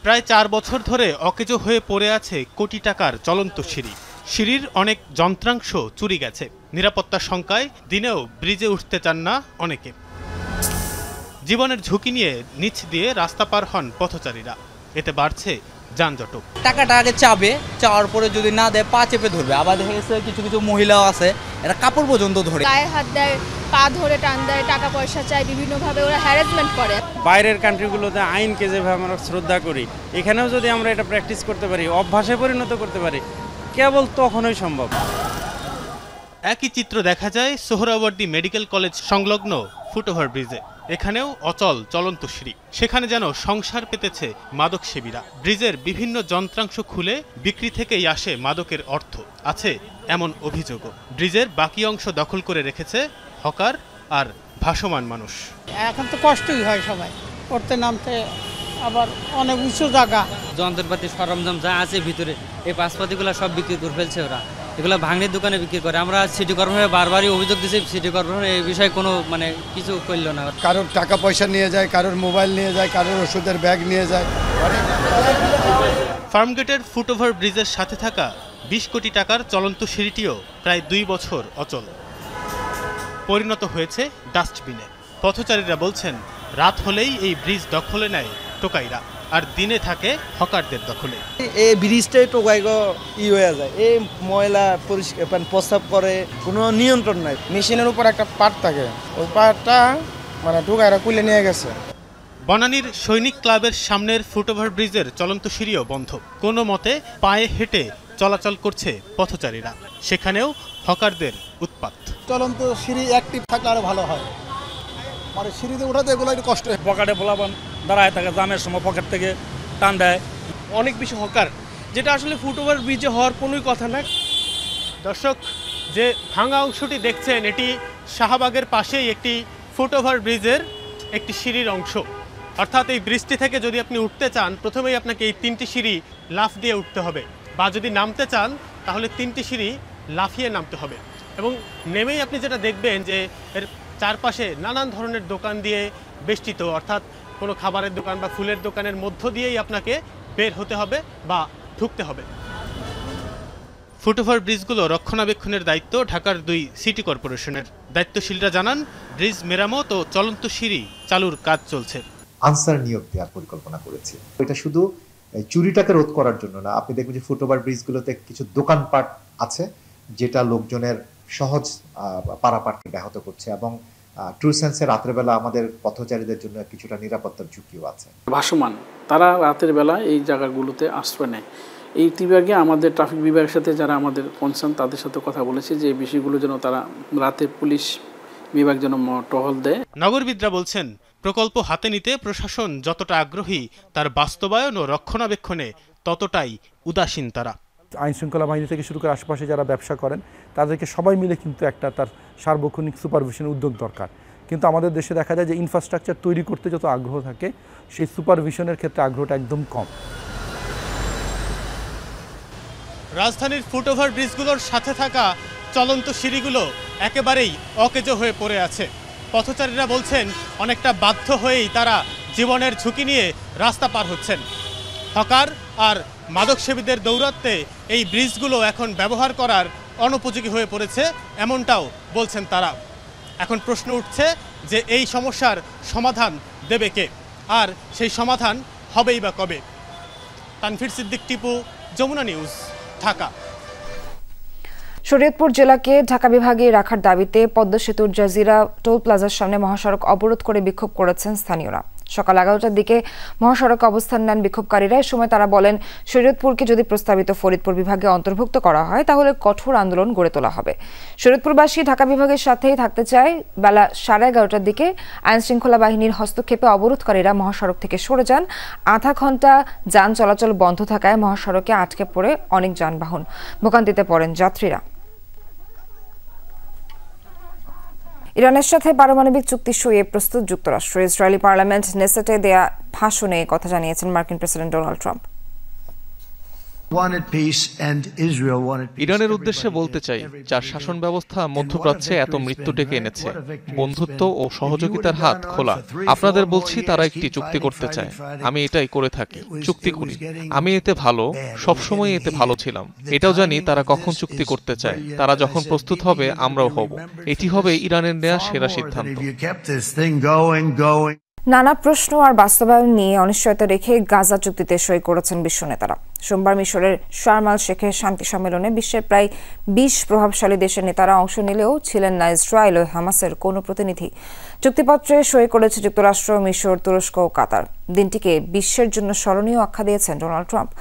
প্রায় 4 বছর ধরে অকেজো হয়ে পড়ে আছে কোটি টাকার চলন্ত সিঁড়ি। সিঁড়ির অনেক যন্ত্রাংশ চুরি গেছে। নিরাপত্তা শঙ্কায় দিনেও ব্রিজে উঠতে চান না অনেকে। জীবনের ঝুঁকি নিয়ে নিচ দিয়ে রাস্তা পার হন পথচারীরা। এতে বাড়ছে যানজট। টাকাটা আগে চাবে, চাওয়ার পরে যদি না দেয় পা চেপে ধরবে। আবার দেখা গেছে কিছু কিছু মহিলাও আছে, এরা কাপড় পর্যন্ত ধরে, গায়ে হাত দেয়, পা ধরে টান দেয়, টাকা পয়সা চায়, বিভিন্নভাবে ওরা হ্যারাসমেন্ট করে। বাইরের কান্ট্রিগুলোতে আইনকে যেভাবে আমরা শ্রদ্ধা করি, এখানেও যদি আমরা এটা প্র্যাকটিস করতে পারি, অভ্যাসে পরিণত করতে পারি, কেবল তখনই সম্ভব। একই চিত্র দেখা যায় সোহরাওয়ার্দী মেডিকেল কলেজ সংলগ্ন ফুটওভার ব্রিজে। এখানেও অচল চলন্ত সিঁড়ি। সেখানে যেন সংসার পেতেছে মাদকসেবীরা। ব্রিজের বিভিন্ন যন্ত্রাংশ খুলে বিক্রি থেকেই আসে মাদকের অর্থ আছে এমন অভিযোগও। ব্রিজের বাকি অংশ দখল করে রেখেছে হকার আর ভাসমান মানুষ। এখন তো কষ্টই হয় সবাই করতে নামতে, আবার অনেক উঁচু জায়গা। যন্ত্রপাতি সরঞ্জাম যা আছে ভিতরে, এই পাশপাতিগুলো সব বিক্রি করে ফেলছে ওরা। এগুলো ভাঙনির দোকানে বিক্রি করে। আমরা সিটি কর্পোরেশনে বারবারই অভিযোগ দিচ্ছি, সিটি কর্পোরেশন এই বিষয়ে কোনো কিছু করল না। কারোর টাকা পয়সা নিয়ে যায়, কারোর মোবাইল নিয়ে যায়, কারোর ওষুধের ব্যাগ নিয়ে যায়। ফার্মগেটের ফুটওভার ব্রিজের সাথে থাকা 20 কোটি টাকার চলন্ত সিঁড়িটিও প্রায় 2 বছর অচল, পরিণত হয়েছে ডাস্টবিনে। পথচারীরা বলছেন, রাত হলেই এই ব্রিজ দখলে নেয় টোকাইরা, আর দিনে থাকে হকারদের দখলে। এই ব্রিজটাই টোকাইগো হয়ে যায়, এই ময়লা পরিষ্কার প্রস্রাব করে, কোনো নিয়ন্ত্রণ নাই। মেশিনের উপর একটা পার্ট থাকে, ওই পার্টটা মানে টুকাইরা কুলে নিয়ে গেছে। বনানীর সৈনিক ক্লাবের সামনের ফুটওভার ব্রিজের চলন্ত সিঁড়িও বন্ধ। কোনো মতে পায়ে হেঁটে চলাচল করছে পথচারীরা, সেখানেও হকারদের উৎপাত। চলন্ত সিঁড়ি অ্যাক্টিভ থাকলে আরো ভালো হয়, মানে সিঁড়িতে ওঠাতে এগুলো একটু কষ্ট হয়। পকেটে পোলাপান দাঁড়ায় থাকে, জামের সময় পকেট থেকে টান দেয়। অনেক বেশি হকার, যেটা আসলে ফুটওভার ব্রিজে হওয়ার কোনোই কথা না। দর্শক, যে ভাঙা অংশটি দেখছেন এটি শাহবাগের পাশেই একটি ফুটওভার ব্রিজের একটি সিঁড়ির অংশ। অর্থাৎ এই ব্রিজটি থেকে যদি আপনি উঠতে চান, প্রথমেই আপনাকে এই 3টি সিঁড়ি লাফ দিয়ে উঠতে হবে, বা যদি নামতে চান তাহলে 3টি সিঁড়ি লাফিয়ে নামতে হবে। এবং নেমেই আপনি যেটা দেখবেন যে এর চারপাশে নানান ধরনের দোকান দিয়ে বেষ্টিত, অর্থাৎ কোনো খাবারের দোকান বা ফুলের দোকানের মধ্য দিয়েই আপনাকে বের হতে হবে বা ঢুকতে হবে। ফুটওভার ব্রিজগুলো রক্ষণাবেক্ষণের দায়িত্ব ঢাকার 2 সিটি কর্পোরেশনের। দায়িত্বশীলরা জানান, ব্রিজ মেরামত ও চলন্ত সিঁড়ি চালুর কাজ চলছে। আনসার নিয়োগ দেওয়ার পরিকল্পনা করেছে। এটা শুধু চুরিটাকে রোধ করার জন্য না, আপনি দেখবেন যে ফুটওভার ব্রিজগুলোতে কিছু দোকানপাট আছে যেটা লোকজনের সহজ পারাপারকে ব্যাহত করছে, এবং ট্রু সেন্সে রাত্রেবেলা আমাদের পথচারীদের জন্য কিছুটা নিরাপত্তার ঝুঁকিও আছে। ভাসমান তারা রাতের বেলা এই জায়গাগুলোতে আশ্রয় নেয়। এই বিভাগে আমাদের ট্রাফিক বিভাগের সাথে যারা আমাদের কনসার্ন তাদের সাথে কথা বলেছে যে এই বিষয়গুলো যেন তারা রাতে পুলিশ বিভাগ যেন টহল দেয়। নগরবিদরা বলছেন, প্রকল্প হাতে নিতে প্রশাসন যতটা আগ্রহী, তার বাস্তবায়ন ও রক্ষণাবেক্ষণে ততটাই উদাসীন তারা। আইন শৃঙ্খলা বাহিনী থেকে শুরু করে আশেপাশে যারা ব্যবসা করেন তাদেরকে সবাই মিলে কিন্তু একটা তার সার্বক্ষণিক সুপারভিশনের উদ্যোগ দরকার। কিন্তু আমাদের দেশে দেখা যায় যে ইনফ্রাস্ট্রাকচার তৈরি করতে যত আগ্রহ থাকে, সেই সুপারভিশনের ক্ষেত্রে আগ্রহটা একদম কম। রাজধানীর ফুটওভার ব্রিজগুলোর সাথে থাকা চলন্ত সিঁড়িগুলো একেবারেই অকেজো হয়ে পড়ে আছে। পথচারীরা বলছেন, অনেকটা বাধ্য হয়েই তারা জীবনের ঝুঁকি নিয়ে রাস্তা পার হচ্ছেন। হকার আর মাদকসেবীদের দৌরাত্ম্যে এই ব্রিজগুলো এখন ব্যবহার করার অনুপযোগী হয়ে পড়েছে, এমনটাও বলছেন তারা। এখন প্রশ্ন উঠছে যে এই সমস্যার সমাধান দেবে কে, আর সেই সমাধান হবেই বা কবে? তানভীর সিদ্দিক, টিপু, যমুনা নিউজ, ঢাকা। শরীয়তপুর জেলাকে ঢাকা বিভাগে রাখার দাবিতে পদ্মা সেতুর জাজিরা টোল প্লাজার সামনে মহাসড়ক অবরোধ করে বিক্ষোভ করেছেন স্থানীয়রা। সকাল 11টার দিকে মহাসড়কে অবস্থান নেন বিক্ষোভকারীরা। এই সময় তারা বলেন, শরীয়তপুরকে যদি প্রস্তাবিত ফরিদপুর বিভাগে অন্তর্ভুক্ত করা হয় তাহলে কঠোর আন্দোলন গড়ে তোলা হবে। শরীয়তপুরবাসী ঢাকা বিভাগের সাথেই থাকতে চায়। বেলা 11:30টার দিকে আইন শৃঙ্খলা বাহিনীর হস্তক্ষেপে অবরোধকারীরা মহাসড়ক থেকে সরে যান। আধা ঘন্টা যান চলাচল বন্ধ থাকায় মহাসড়কে আটকে পড়ে অনেক যানবাহন, ভোগান্তিতে পড়েন যাত্রীরা। ইরানের সাথে পারমাণবিক চুক্তি সইয়ে প্রস্তুত যুক্তরাষ্ট্র। ইসরায়েলি পার্লামেন্ট নেসেটে দেয়া ভাষণে কথা জানিয়েছেন মার্কিন প্রেসিডেন্ট ডোনাল্ড ট্রাম্প। ইরানের উদ্দেশ্যে বলতে চাই, যার শাসন ব্যবস্থা মধ্যপ্রাচ্যে এত মৃত্যু ডেকে এনেছে, বন্ধুত্ব ও সহযোগিতার হাত খোলা। আপনাদের বলছি, তারা একটি চুক্তি করতে চায়। আমি এটাই করে থাকি, চুক্তি করি। আমি এতে ভালো, সবসময় এতে ভালো ছিলাম। এটাও জানি তারা কখন চুক্তি করতে চায়। তারা যখন প্রস্তুত হবে, আমরাও হব। এটি হবে ইরানের নেয়া সেরা সিদ্ধান্ত। নানা প্রশ্ন আর বাস্তবায়ন নিয়ে অনিশ্চয়তা রেখে গাজা চুক্তিতে সই করেছেন বিশ্ব নেতারা। সোমবার মিশরের শার্ম আল শেখে শান্তি সম্মেলনে বিশ্বের প্রায় 20 প্রভাবশালী দেশের নেতারা অংশ নিলেও ছিলেন না ইসরায়েল ও হামাসের কোনো প্রতিনিধি। চুক্তিপত্রে সই করেছে যুক্তরাষ্ট্র, মিশর, তুরস্ক ও কাতার। দিনটিকে বিশ্বের জন্য স্মরণীয় আখ্যা দিয়েছেন ডোনাল্ড ট্রাম্প।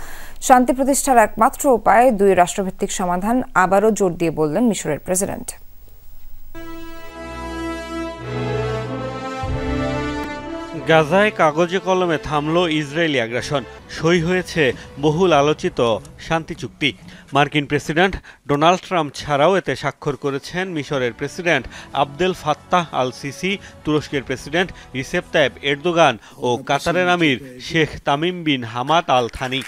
শান্তি প্রতিষ্ঠার একমাত্র উপায় 2 রাষ্ট্রভিত্তিক সমাধান, আবারও জোর দিয়ে বললেন মিশরের প্রেসিডেন্ট। গাজায় কাগজে কলমে থামল ইসরায়েলি আগ্রাসন, সই হয়েছে বহুল আলোচিত শান্তি চুক্তি। মার্কিন প্রেসিডেন্ট ডোনাল্ড ট্রাম্প ছাড়াও এতে স্বাক্ষর করেছেন মিশরের president Abdel Fattah Al Sisi, তুরস্কের প্রেসিডেন্ট রিসেপ তাইপ এরদোগান ও কাতারের আমির Sheikh Tamim bin Hamad Al Thani.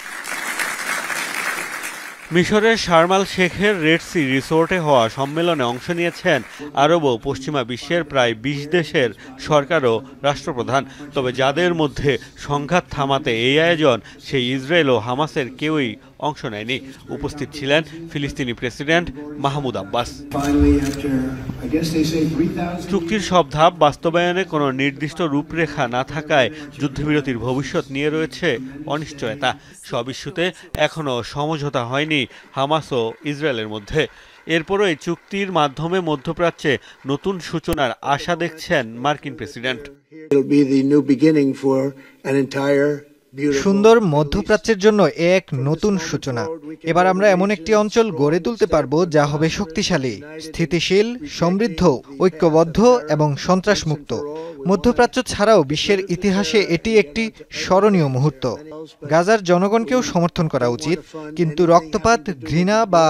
মিশরের শার্ম আল শেখের রেড সি রিসোর্টে হওয়া সম্মেলনে অংশ নিয়েছেন আরব ও পশ্চিমা বিশ্বের প্রায় 20 দেশের সরকার ও রাষ্ট্রপ্রধান। তবে যাদের মধ্যে সংঘাত থামাতে এই আয়োজন, সেই ইসরায়েল ও হামাসের কেউই অংশ নেয়নি। উপস্থিত ছিলেন ফিলিস্তিনি প্রেসিডেন্ট মাহমুদ আব্বাস। চুক্তির সব ধাপ বাস্তবায়নে কোনো নির্দিষ্ট রূপরেখা না থাকায় যুদ্ধবিরতির ভবিষ্যৎ নিয়ে রয়েছে অনিশ্চয়তা। সব ইস্যুতে এখনও সমঝোতা হয়নি হামাস ও ইসরায়েলের মধ্যে। এরপরও এই চুক্তির মাধ্যমে মধ্যপ্রাচ্যে নতুন সূচনার আশা দেখছেন মার্কিন প্রেসিডেন্ট। সুন্দর মধ্যপ্রাচ্যের জন্য এক নতুন সূচনা। এবার আমরা এমন একটি অঞ্চল গড়ে তুলতে পারবো যা হবে শক্তিশালী, স্থিতিশীল, সমৃদ্ধ, ঐক্যবদ্ধ এবং সন্ত্রাসমুক্ত। মধ্যপ্রাচ্য ছাড়াও বিশ্বের ইতিহাসে এটি একটি স্মরণীয় মুহূর্ত। গাজার জনগণকেও সমর্থন করা উচিত, কিন্তু রক্তপাত, ঘৃণা বা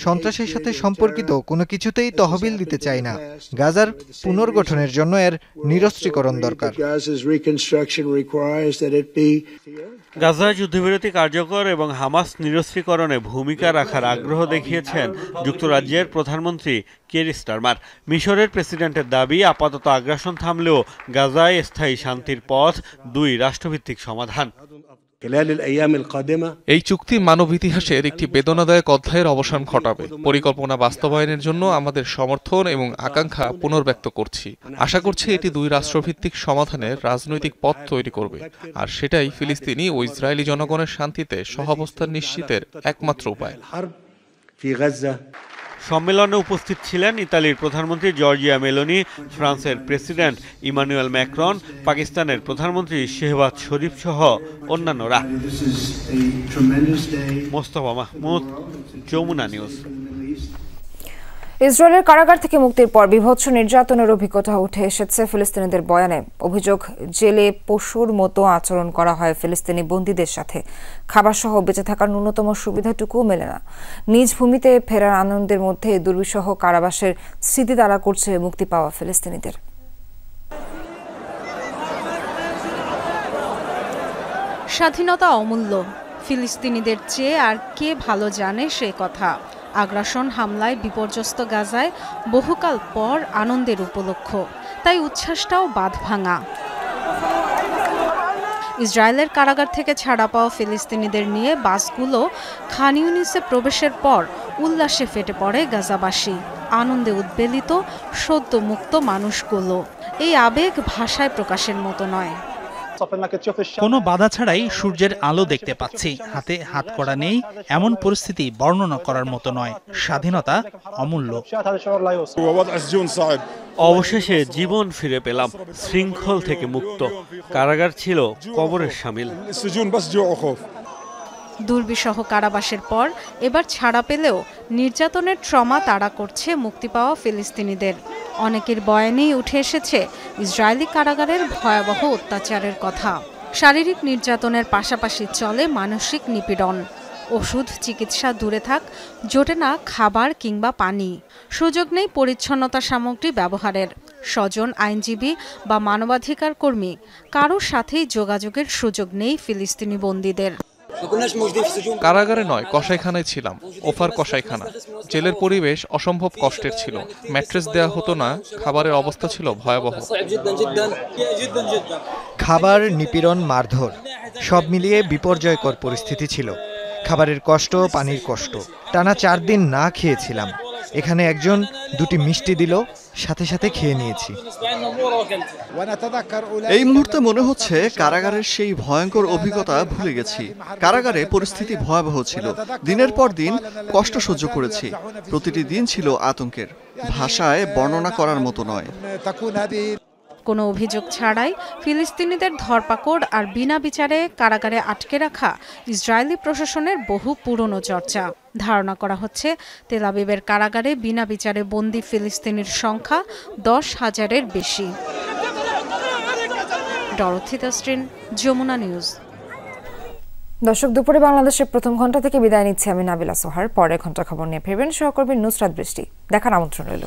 সন্ত্রাসের সাথে সম্পর্কিত কোনো কিছুতেই তহবিল দিতে চাই না। গাজার পুনর্গঠনের জন্য এর নিরস্ত্রীকরণ দরকার। গাজায় যুদ্ধবিরতি কার্যকর এবং হামাস নিরস্ত্রীকরণে ভূমিকা রাখার আগ্রহ দেখিয়েছেন যুক্তরাজ্যের প্রধানমন্ত্রী কির স্টারমার। মিশরের প্রেসিডেন্টের দাবি, আপাতত আগ্রাসন থামলেও গাজায় স্থায়ী শান্তির পথ 2 রাষ্ট্রভিত্তিক সমাধান। এই চুক্তি মানব ইতিহাসের একটি বেদনাদায়ক অধ্যায়ের অবসান ঘটাবে। পরিকল্পনা বাস্তবায়নের জন্য আমাদের সমর্থন এবং আকাঙ্ক্ষা পুনর্ব্যক্ত করছি। আশা করছি এটি 2 রাষ্ট্রভিত্তিক সমাধানের রাজনৈতিক পথ তৈরি করবে, আর সেটাই ফিলিস্তিনি ও ইসরায়েলি জনগণের শান্তিতে সহাবস্থান নিশ্চিতের একমাত্র উপায়। সম্মেলনে উপস্থিত ছিলেন ইতালির প্রধানমন্ত্রী জর্জিয়া মেলোনি, ফ্রান্সের প্রেসিডেন্ট ইমানুয়েল ম্যাক্রন, পাকিস্তানের প্রধানমন্ত্রী শেহবাজ শরীফ সহ অন্যান্যরা। মোস্তফা মাহমুদ, যমুনা নিউজ। ইসরায়েলের কারাগার থেকে মুক্তির পর বিভৎস নির্যাতনের অভিজ্ঞতা উঠে এসেছে ফিলিস্তিনিদের বয়ানে। অভিযোগ, জেলে পশুর মতো আচরণ করা হয় ফিলিস্তিনি বন্দীদের সাথে। খাবার সহ বেঁচে থাকার ন্যূনতম সুবিধাটুকুও মেলে না। নিজ ভূমিতে ফেরার আনন্দের মধ্যে দুর্বিষহ কারাবাসের স্মৃতি তাড়া করছে মুক্তি পাওয়া ফিলিস্তিনিদের। স্বাধীনতা অমূল্য, ফিলিস্তিনিদের চেয়ে আর কে ভালো জানে সে কথা। আগ্রাসন হামলায় বিপর্যস্ত গাজায় বহুকাল পর আনন্দের উপলক্ষ, তাই উচ্ছ্বাসটাও বাঁধভাঙা। ইসরায়েলের কারাগার থেকে ছাড়া পাওয়া ফিলিস্তিনিদের নিয়ে বাসগুলো খান ইউনিসে প্রবেশের পর উল্লাসে ফেটে পড়ে গাজাবাসী। আনন্দে উদ্বেলিত সদ্য মুক্ত মানুষগুলো। এই আবেগ ভাষায় প্রকাশের মতো নয়। কোনো বাধা ছাড়াই সূর্যের আলো দেখতে পাচ্ছি, হাতে হাতকড়া নেই, এমন পরিস্থিতি বর্ণনা করার মতো নয়। স্বাধীনতা অমূল্য। অবশেষে জীবন ফিরে পেলাম, শৃঙ্খল থেকে মুক্ত। কারাগার ছিল কবরের শামিল। দুর্বিষহ কারাবাসের পর এবার ছাড়া পেলেও নির্যাতনের ট্রমা তাড়া করছে মুক্তি পাওয়া ফিলিস্তিনিদের। অনেকের বয়ানেই উঠে এসেছে ইসরায়েলি কারাগারের ভয়াবহ অত্যাচারের কথা। শারীরিক নির্যাতনের পাশাপাশি চলে মানসিক নিপীড়ন। ওষুধ চিকিৎসা দূরে থাক, জোটে না খাবার কিংবা পানি। সুযোগ নেই পরিচ্ছন্নতা সামগ্রী ব্যবহারের। স্বজন, আইনজীবী বা মানবাধিকার কর্মী কারোর সাথেই যোগাযোগের সুযোগ নেই ফিলিস্তিনি বন্দীদের। কারাগারে নয়, কসাইখানায় ছিলাম। ওফার কসাইখানা। জেলের পরিবেশ অসম্ভব কষ্টের ছিল। ম্যাট্রেস দেয়া হতো না, খাবারের অবস্থা ছিল ভয়াবহ। খাবার, নিপীড়ন, মারধর সব মিলিয়ে বিপর্যয়কর পরিস্থিতি ছিল। খাবারের কষ্ট, পানির কষ্ট। টানা 4 দিন না খেয়েছিলাম। এখানে একজন 2টি মিষ্টি দিল, সাথে সাথে খেয়ে নিয়েছি। এই মুহূর্তে মনে হচ্ছে কারাগারের সেই ভয়ঙ্কর অভিজ্ঞতা ভুলে গেছি। কারাগারে পরিস্থিতি ভয়াবহ ছিল। দিনের পর দিন কষ্ট সহ্য করেছি। প্রতিটি দিন ছিল আতঙ্কের, ভাষায় বর্ণনা করার মতো নয়। কোনো অভিযোগ ছাড়াই ফিলিস্তিনিদের ধরপাকড় আর বিনা বিচারে কারাগারে আটকে রাখা ইসরায়েলি প্রশাসনের বহু পুরনো চর্চা। ধারণা করা হচ্ছে তেল আবিবের কারাগারে বিনা বিচারে বন্দী ফিলিস্তিনির সংখ্যা 10,000-এর বেশি। Dorothy Tasrin, Jamuna news. দর্শক, দুপুরে বাংলাদেশের প্রথম ঘন্টা থেকে বিদায় নিচ্ছি আমি নাবিলা সোহার। পরের ঘন্টা খবর নিয়ে ফিরবেন সহকর্মী নুসরাত বৃষ্টি। দেখার আমন্ত্রণ রইল।